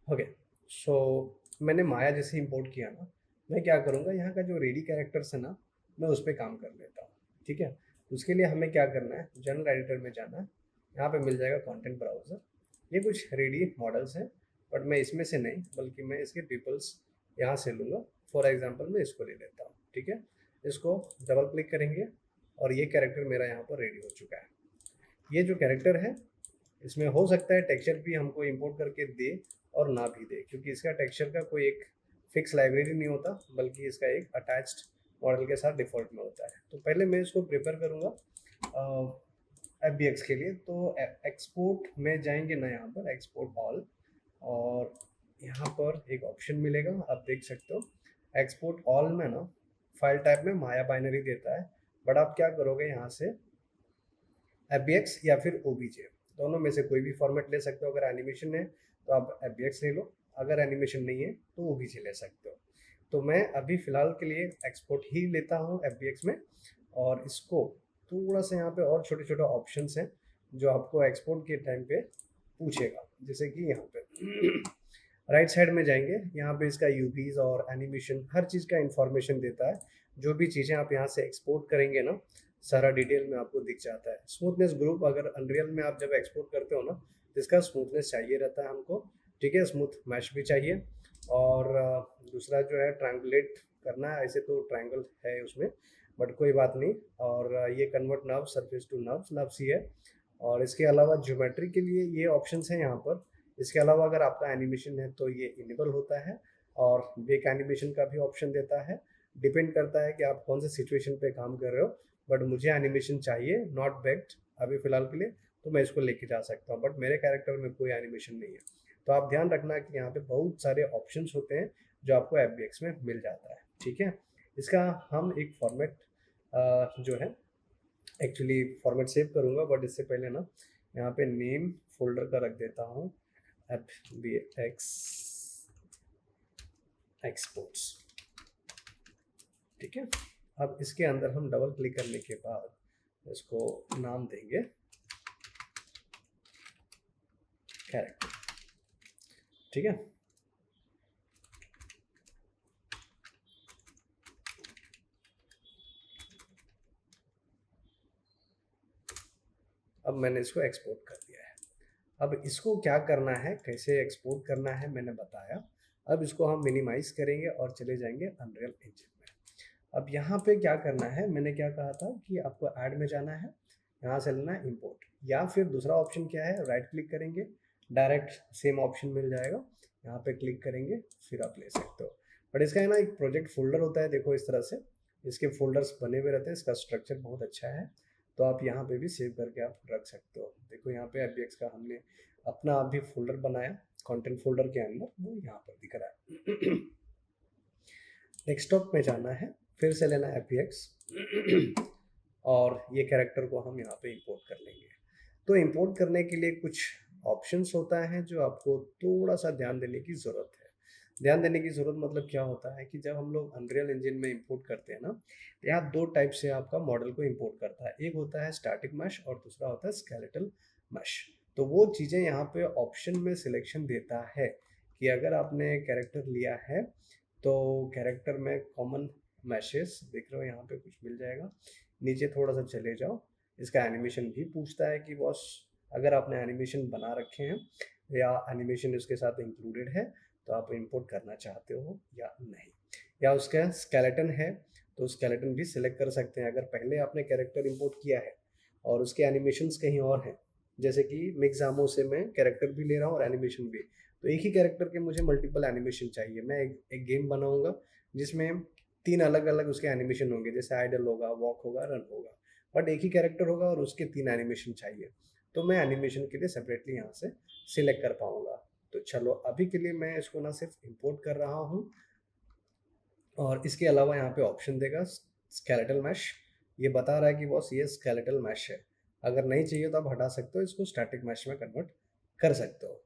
Okay. सो मैंने माया जैसे import किया ना, मैं क्या करूँगा, यहाँ का जो रेडी कैरेक्टर्स है ना, मैं उस पे काम कर लेता हूँ। ठीक है। उसके लिए हमें क्या करना है, जनरल एडिटर में जाना है। यहाँ पे मिल जाएगा कंटेंट ब्राउज़र। ये कुछ रेडी मॉडल्स हैं, बट मैं इसमें से नहीं, बल्कि मैं इसके पीपल्स यहाँ से लूँगा। फॉर एग्जांपल मैं इसको ले लेता हूँ। ठीक है। इसको डबल क्लिक करेंगे और ये कैरेक्टर मेरा यहाँ पर रेडी हो चुका है। ये जो कैरेक्टर है, इसमें हो सकता है टेक्सचर भी हमको इंपोर्ट करके दे और ना भी दे, क्योंकि इसका टेक्सचर का कोई एक फिक्स लाइब्रेरी नहीं होता, बल्कि इसका एक अटैच्ड मॉडल के साथ डिफ़ॉल्ट में होता है। तो पहले मैं इसको प्रिपेयर करूँगा FBX के लिए। तो एक्सपोर्ट में जाएंगे ना, यहाँ पर एक्सपोर्ट ऑल, और यहाँ पर एक ऑप्शन मिलेगा, आप देख सकते हो। एक्सपोर्ट ऑल में ना फाइल टाइप में माया बाइनरी देता है, बट आप क्या करोगे, यहाँ से FBX या फिर OBJ, दोनों में से कोई भी फॉर्मेट ले सकते हो। अगर एनिमेशन है तो आप FBX ले लो, अगर एनिमेशन नहीं है तो OBJ ले सकते हो। तो मैं अभी फ़िलहाल के लिए एक्सपोर्ट ही लेता हूँ FBX में। और इसको थोड़ा सा यहाँ पे और छोटे छोटे ऑप्शंस हैं जो आपको एक्सपोर्ट के टाइम पे पूछेगा, जैसे कि यहाँ पे राइट साइड में जाएंगे, यहाँ पे इसका यूवीज और एनिमेशन हर चीज़ का इंफॉर्मेशन देता है। जो भी चीज़ें आप यहाँ से एक्सपोर्ट करेंगे ना, सारा डिटेल में आपको दिख जाता है। स्मूथनेस ग्रुप, अगर अनरियल में आप जब एक्सपोर्ट करते हो ना, तो इसका स्मूथनेस चाहिए रहता है हमको। ठीक है। स्मूथ मैश भी चाहिए। और दूसरा जो है ट्रायंगुलेट करना है, ऐसे तो ट्रायंगल है उसमें, बट कोई बात नहीं। और ये convert nerve surface to nerves ही है। और इसके अलावा ज्योमेट्री के लिए ये ऑप्शंस हैं यहाँ पर। इसके अलावा अगर आपका एनिमेशन है तो ये इनेबल होता है, और बेक एनिमेशन का भी ऑप्शन देता है। डिपेंड करता है कि आप कौन से सिचुएशन पे काम कर रहे हो, बट मुझे एनिमेशन चाहिए, नॉट बेक्ड अभी फ़िलहाल के लिए, तो मैं इसको लेके जा सकता हूँ, बट मेरे कैरेक्टर में कोई एनिमेशन नहीं है। तो आप ध्यान रखना कि यहाँ पे बहुत सारे ऑप्शंस होते हैं जो आपको FBX में मिल जाता है। ठीक है। इसका हम एक फॉर्मेट जो है, एक्चुअली फॉर्मेट सेव करूँगा, बट इससे पहले ना यहाँ पे नेम फोल्डर का रख देता हूँ FBX एक्सपोर्ट्स। ठीक है। अब इसके अंदर हम डबल क्लिक करने के बाद इसको नाम देंगे कैरेक्टर। ठीक है। अब मैंने इसको एक्सपोर्ट कर दिया है। अब इसको क्या करना है, कैसे एक्सपोर्ट करना है, मैंने बताया। अब इसको हम मिनिमाइज करेंगे और चले जाएंगे अनरियल इंजन में। अब यहाँ पे क्या करना है, मैंने क्या कहा था कि आपको ऐड में जाना है, यहाँ से लेना है इंपोर्ट, या फिर दूसरा ऑप्शन क्या है, राइट क्लिक करेंगे, डायरेक्ट सेम ऑप्शन मिल जाएगा, यहाँ पे क्लिक करेंगे, फिर आप ले सकते हो। बट इसका है ना एक प्रोजेक्ट फोल्डर होता है, देखो इस तरह से इसके फोल्डर्स बने हुए रहते हैं, इसका स्ट्रक्चर बहुत अच्छा है। तो आप यहाँ पे भी सेव करके आप रख सकते हो। देखो यहाँ पे FBX का हमने अपना अभी फोल्डर बनाया, कंटेंट फोल्डर के अंदर, वो यहाँ पर दिख रहा है। डेस्कटॉप में जाना है, फिर से लेना है FBX और ये कैरेक्टर को हम यहाँ पे इंपोर्ट कर लेंगे। तो इंपोर्ट करने के लिए कुछ ऑप्शंस होता है जो आपको थोड़ा सा ध्यान देने की ज़रूरत है। ध्यान देने की ज़रूरत मतलब क्या होता है कि जब हम लोग अनरियल इंजन में इंपोर्ट करते हैं ना, यहाँ दो टाइप से आपका मॉडल को इंपोर्ट करता है। एक होता है स्टैटिक मैश और दूसरा होता है स्केलेटल मैश। तो वो चीज़ें यहाँ पे ऑप्शन में सिलेक्शन देता है कि अगर आपने कैरेक्टर लिया है तो कैरेक्टर में कॉमन मैशेस दिख रहे हो, यहाँ पे कुछ मिल जाएगा। नीचे थोड़ा सा चले जाओ, इसका एनिमेशन भी पूछता है कि बॉस अगर आपने एनिमेशन बना रखे हैं या एनिमेशन इसके साथ इंक्लूडेड है तो आप इंपोर्ट करना चाहते हो या नहीं, या उसका स्केलेटन है तो स्केलेटन भी सिलेक्ट कर सकते हैं। अगर पहले आपने कैरेक्टर इंपोर्ट किया है और उसके एनिमेशंस कहीं और हैं, जैसे कि मिक्सामो से मैं कैरेक्टर भी ले रहा हूँ और एनिमेशन भी, तो एक ही कैरेक्टर के मुझे मल्टीपल एनिमेशन चाहिए। मैं एक गेम बनाऊंगा जिसमें 3 अलग-अलग उसके एनिमेशन होंगे, जैसे आइडल होगा, वॉक होगा, रन होगा, बट एक ही कैरेक्टर होगा और उसके 3 एनिमेशन चाहिए। तो मैं एनिमेशन के लिए सेपरेटली यहाँ से सिलेक्ट कर पाऊँगा। तो चलो अभी के लिए मैं इसको ना सिर्फ इंपोर्ट कर रहा हूँ, और इसके अलावा यहाँ पे ऑप्शन देगा स्केलेटल मैश। ये बता रहा है कि बॉस ये स्केलेटल मैश है, अगर नहीं चाहिए तो आप हटा सकते हो, इसको स्टैटिक मैश में कन्वर्ट कर सकते हो।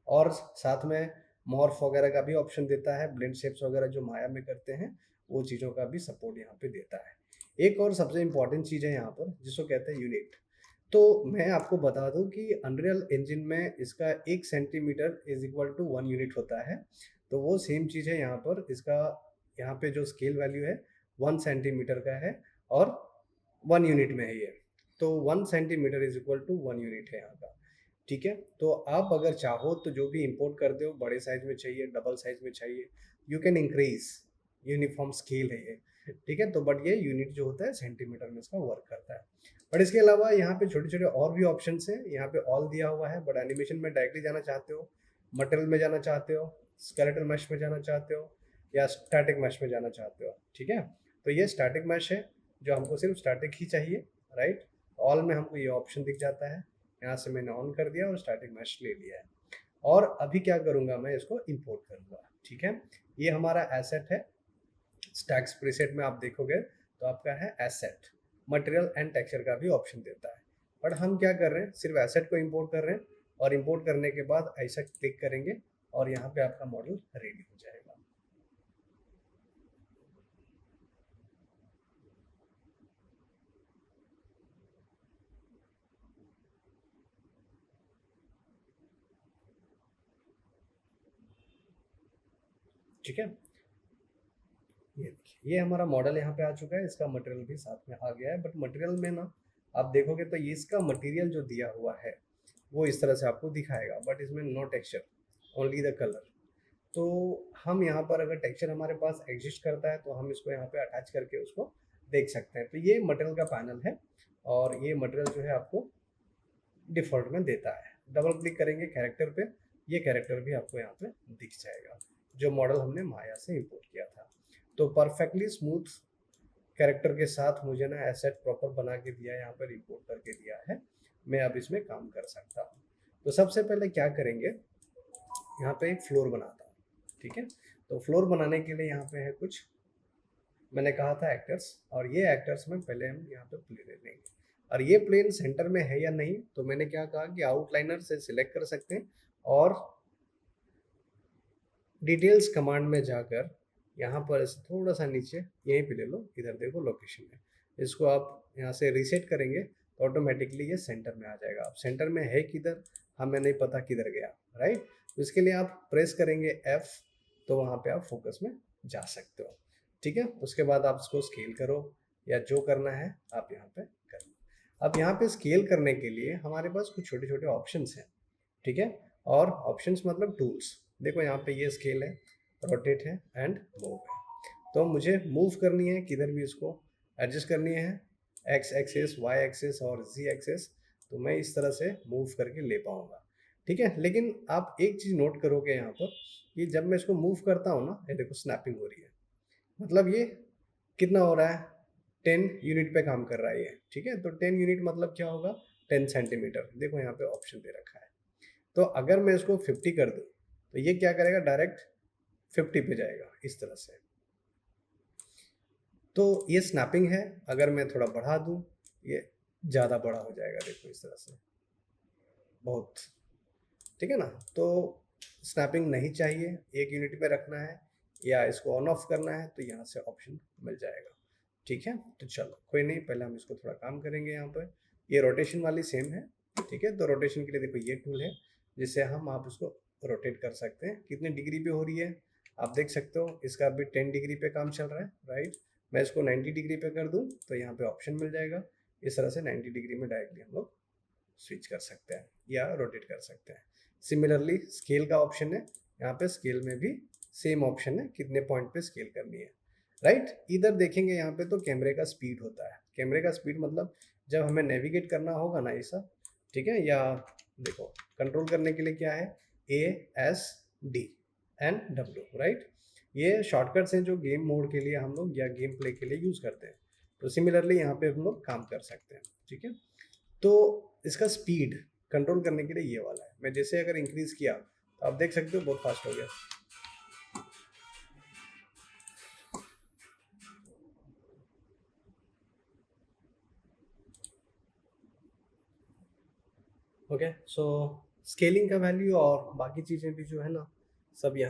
और साथ में मॉर्फ वगैरह का भी ऑप्शन देता है, ब्लेंड शेप्स वगैरह जो माया में करते हैं वो चीज़ों का भी सपोर्ट यहाँ पे देता है। एक और सबसे इम्पॉर्टेंट चीज़ है यहाँ पर जिसको कहते हैं यूनिट। तो मैं आपको बता दूं कि अनरियल इंजन में इसका 1 centimetre is equal to 1 unit होता है। तो वो सेम चीज़ है यहाँ पर, इसका यहाँ पे जो स्केल वैल्यू है 1 सेंटीमीटर का है और 1 यूनिट में है ये। तो 1 centimetre is equal to 1 unit है यहाँ का। ठीक है, तो आप अगर चाहो तो जो भी इंपोर्ट करते हो, बड़े साइज में चाहिए, डबल साइज में चाहिए, you can increase, uniform scale है ये। ठीक है, तो बट ये यूनिट जो होता है सेंटीमीटर में इसका वर्क करता है। बट इसके अलावा यहाँ पे छोटे छोटे और भी ऑप्शन है। यहाँ पे ऑल दिया हुआ है, बट एनिमेशन में डायरेक्टली जाना चाहते हो, मटेरियल में जाना चाहते हो, स्केलेटल मैश में जाना चाहते हो, या स्टैटिक मैश में जाना चाहते हो। ठीक है, तो ये स्टैटिक मैश है जो हमको सिर्फ स्टैटिक ही चाहिए, राइट। ऑल में हमको ये ऑप्शन दिख जाता है, यहाँ से मैंने ऑन कर दिया और स्टैटिक मैश ले लिया है। और अभी क्या करूँगा, मैं इसको इम्पोर्ट करूँगा। ठीक है, ये हमारा एसेट है। स्टैक्स प्रीसेट में आप देखोगे तो आपका है एसेट, मटेरियल एंड टेक्सचर का भी ऑप्शन देता है। बट हम क्या कर रहे हैं, सिर्फ एसेट को इंपोर्ट कर रहे हैं, और इंपोर्ट करने के बाद ऐसा क्लिक करेंगे और यहाँ पे आपका मॉडल रेडी हो जाएगा। ठीक है, ये देखिए, ये हमारा मॉडल यहाँ पे आ चुका है, इसका मटेरियल भी साथ में आ गया है। बट मटेरियल में ना आप देखोगे तो ये इसका मटेरियल जो दिया हुआ है वो इस तरह से आपको दिखाएगा, बट इसमें no texture, only the colour. तो हम यहाँ पर अगर टेक्सचर हमारे पास एग्जिस्ट करता है तो हम इसको यहाँ पे अटैच करके उसको देख सकते हैं। तो ये मटेरियल का पैनल है, और ये मटेरियल जो है आपको डिफ़ॉल्ट में देता है। डबल क्लिक करेंगे कैरेक्टर पे, ये कैरेक्टर भी आपको यहाँ पे दिख जाएगा जो मॉडल हमने माया से इंपोर्ट किया था। तो परफेक्टली स्मूथ कैरेक्टर के साथ मुझे ना एसेट प्रॉपर बना के दिया है, यहाँ पर इंपोर्ट करके दिया है। मैं अब इसमें काम कर सकता हूँ। तो सबसे पहले क्या करेंगे, यहाँ पे एक फ्लोर बनाता हूँ। ठीक है, तो फ्लोर बनाने के लिए यहाँ पे है कुछ, मैंने कहा था एक्टर्स, और ये एक्टर्स में पहले हम यहाँ पे प्ले ले लेंगे। और ये प्लेन सेंटर में है या नहीं, तो मैंने क्या कहा कि आउटलाइनर से सिलेक्ट कर सकते हैं, और डिटेल्स कमांड में जाकर यहाँ पर ऐसे थोड़ा सा नीचे यहीं पे ले लो, इधर देखो लोकेशन है, इसको आप यहाँ से रीसेट करेंगे तो ऑटोमेटिकली ये सेंटर में आ जाएगा। अब सेंटर में है किधर, हमें नहीं पता किधर गया, राइट। तो इसके लिए आप प्रेस करेंगे F, तो वहाँ पे आप फोकस में जा सकते हो। ठीक है, उसके बाद आप इसको स्केल करो या जो करना है आप यहाँ पे कर लो। अब यहाँ पे स्केल करने के लिए हमारे पास कुछ छोटे छोटे ऑप्शंस हैं। ठीक है, और ऑप्शंस मतलब टूल्स। देखो यहाँ पे ये स्केल है, रोटेट है एंड मूव है। तो मुझे मूव करनी है, किधर भी इसको एडजस्ट करनी है, एक्स एक्सिस, वाई एक्सिस और जी एक्सिस, तो मैं इस तरह से मूव करके ले पाऊंगा। ठीक है, लेकिन आप एक चीज़ नोट करोगे यहाँ पर कि जब मैं इसको मूव करता हूँ ना, ये देखो स्नैपिंग हो रही है, मतलब ये कितना हो रहा है, 10 यूनिट पे काम कर रहा है ये। ठीक है, तो 10 यूनिट मतलब क्या होगा, 10 सेंटीमीटर। देखो यहाँ पे ऑप्शन दे रखा है। तो अगर मैं इसको 50 कर दूँ तो ये क्या करेगा, डायरेक्ट 50 पे जाएगा इस तरह से। तो ये स्नैपिंग है, अगर मैं थोड़ा बढ़ा दूँ ये ज़्यादा बड़ा हो जाएगा, देखो इस तरह से बहुत। ठीक है ना, तो स्नैपिंग नहीं चाहिए, 1 यूनिट पे रखना है, या इसको ऑन ऑफ करना है तो यहाँ से ऑप्शन मिल जाएगा। ठीक है, तो चलो कोई नहीं, पहले हम इसको थोड़ा काम करेंगे। यहाँ पर ये रोटेशन वाली सेम है। ठीक है, तो रोटेशन के लिए देखो ये टूल है जिससे हम आप उसको रोटेट कर सकते हैं। कितने डिग्री पे हो रही है आप देख सकते हो, इसका अभी 10 डिग्री पे काम चल रहा है, राइट। मैं इसको 90 डिग्री पे कर दूँ तो यहाँ पे ऑप्शन मिल जाएगा। इस तरह से 90 डिग्री में डायरेक्टली हम लोग स्विच कर सकते हैं या रोटेट कर सकते हैं। सिमिलरली स्केल का ऑप्शन है, यहाँ पे स्केल में भी सेम ऑप्शन है, कितने पॉइंट पे स्केल करनी है, राइट। इधर देखेंगे यहाँ पे तो कैमरे का स्पीड होता है। कैमरे का स्पीड मतलब जब हमें नेविगेट करना होगा ना ऐसा, ठीक है, या देखो कंट्रोल करने के लिए क्या है, ASD&W, राइट। ये शॉर्टकट्स हैं जो गेम मोड के लिए हम लोग या गेम प्ले के लिए यूज़ करते हैं। तो सिमिलरली यहाँ पे हम लोग काम कर सकते हैं। ठीक है, तो इसका स्पीड कंट्रोल करने के लिए ये वाला है। मैं जैसे अगर इंक्रीज किया तो आप देख सकते हो बहुत फास्ट हो गया। ओके, सो स्केलिंग का वैल्यू और बाकी चीज़ें भी जो है ना सब यहाँ